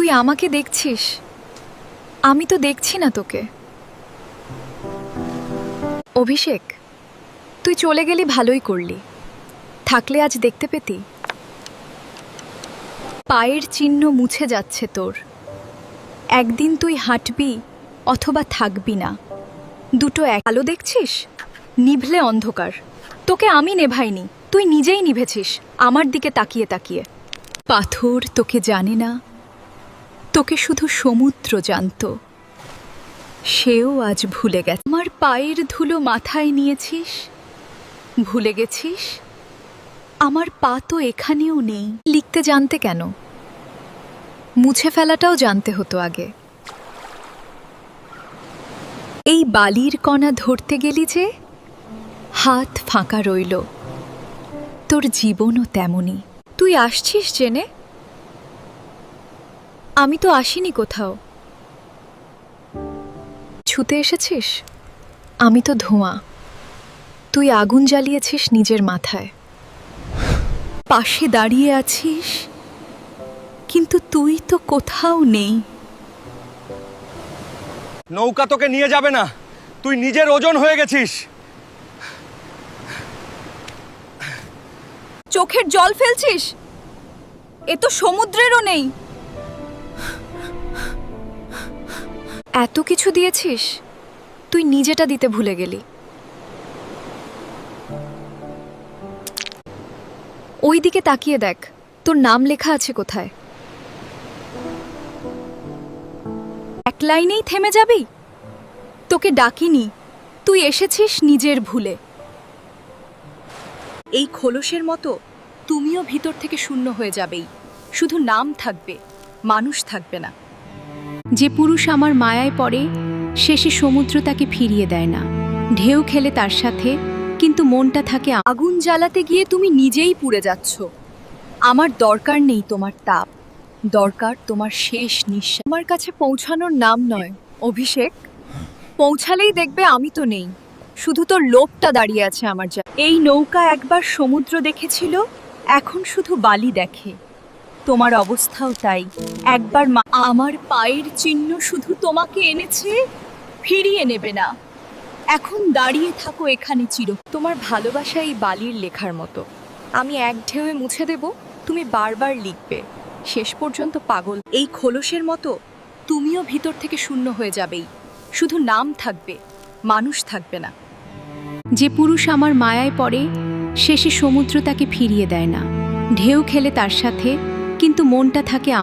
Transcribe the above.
তুই আমাকে দেখছিস, আমি তো দেখছি না তোকে। অভিষেক, তুই চলে গেলি ভালোই করলি, থাকলে আজ দেখতে পেতি। পায়ের চিহ্ন মুছে যাচ্ছে তোর। একদিন তুই হাঁটবি অথবা থাকবি না, দুটো এক। আলো দেখছিস, নিভলে অন্ধকার। তোকে আমি নেভাইনি, তুই নিজেই নিভেছিস আমার দিকে তাকিয়ে তাকিয়ে। পাথর তোকে জানে না, তোকে শুধু সমুদ্র জানত। সেও আজ ভুলে গেছে। আমার পায়ের ধুলো মাথায় নিয়েছিস, ভুলে গেছিস আমার পা তো এখানেও নেই। লিখতে জানতে কেন, মুছে ফেলাটাও জানতে হতো আগে। এই বালির কণা ধরতে গেলি যে হাত ফাঁকা রইল। তোর জীবনও তেমনি। তুই আসছিস জেনে? আমি তো আসিনি কোথাও। ছুতে এসেছিস? আমি তো ধোঁয়া, তুই আগুন জ্বালিয়েছিস নিজের মাথায়। পাশে দাঁড়িয়ে আছিস, কিন্তু তুই তো কোথাও নেই। নৌকা তোকে নিয়ে যাবে না, তুই নিজের ওজন হয়ে গেছিস। চোখের জল ফেলছিস, এ তো সমুদ্রেরও নেই। এত কিছু দিয়েছিস, তুই নিজেটা দিতে ভুলে গেলি। ওই দিকে তাকিয়ে দেখ, তোর নাম লেখা আছে কোথায়? এক লাইনেই থেমে যাবি? তোকে ডাকিনি, তুই এসেছিস নিজের ভুলে। এই খোলসের মতো তুমিও ভিতর থেকে শূন্য হয়ে যাবেই, শুধু নাম থাকবে, মানুষ থাকবে না। যে পুরুষ আমার মায়ায় পড়ে, শেষে সমুদ্র তাকে ফিরিয়ে দেয় না। ঢেউ খেলে তার সাথে, কিন্তু মনটা থাকে। আগুন জ্বালাতে গিয়ে তুমি নিজেই পুড়ে যাচ্ছ। আমার দরকার নেই তোমার তাপ, দরকার তোমার শেষ নিঃশ্বাস। আমার কাছে পৌঁছানোর নাম নয় অভিষেক, পৌঁছালেই দেখবে আমি তো নেই, শুধু তোর লোভটা দাঁড়িয়ে আছে আমার যা। এই নৌকা একবার সমুদ্র দেখেছিল, এখন শুধু বালি দেখে। তোমার অবস্থাও তাই। একবার আমার পায়ের চিহ্ন শুধু তোমাকে এনেছে, ফিরিয়ে নেবে না। এখন দাঁড়িয়ে থাকো এখানে চির। তোমার ভালোবাসা এই বালির লেখার মতো, আমি এক ঢেউয়ে মুছে দেব, তুমি বারবার লিখবে, শেষ পর্যন্ত পাগল। এই খোলসের মতো তুমিও ভিতর থেকে শূন্য হয়ে যাবেই, শুধু নাম থাকবে, মানুষ থাকবে না। যে পুরুষ আমার মায়ায় পড়ে, শেষে সমুদ্র তাকে ফিরিয়ে দেয় না। ঢেউ খেলে তার সাথে, কিন্তু মনটা থাকে।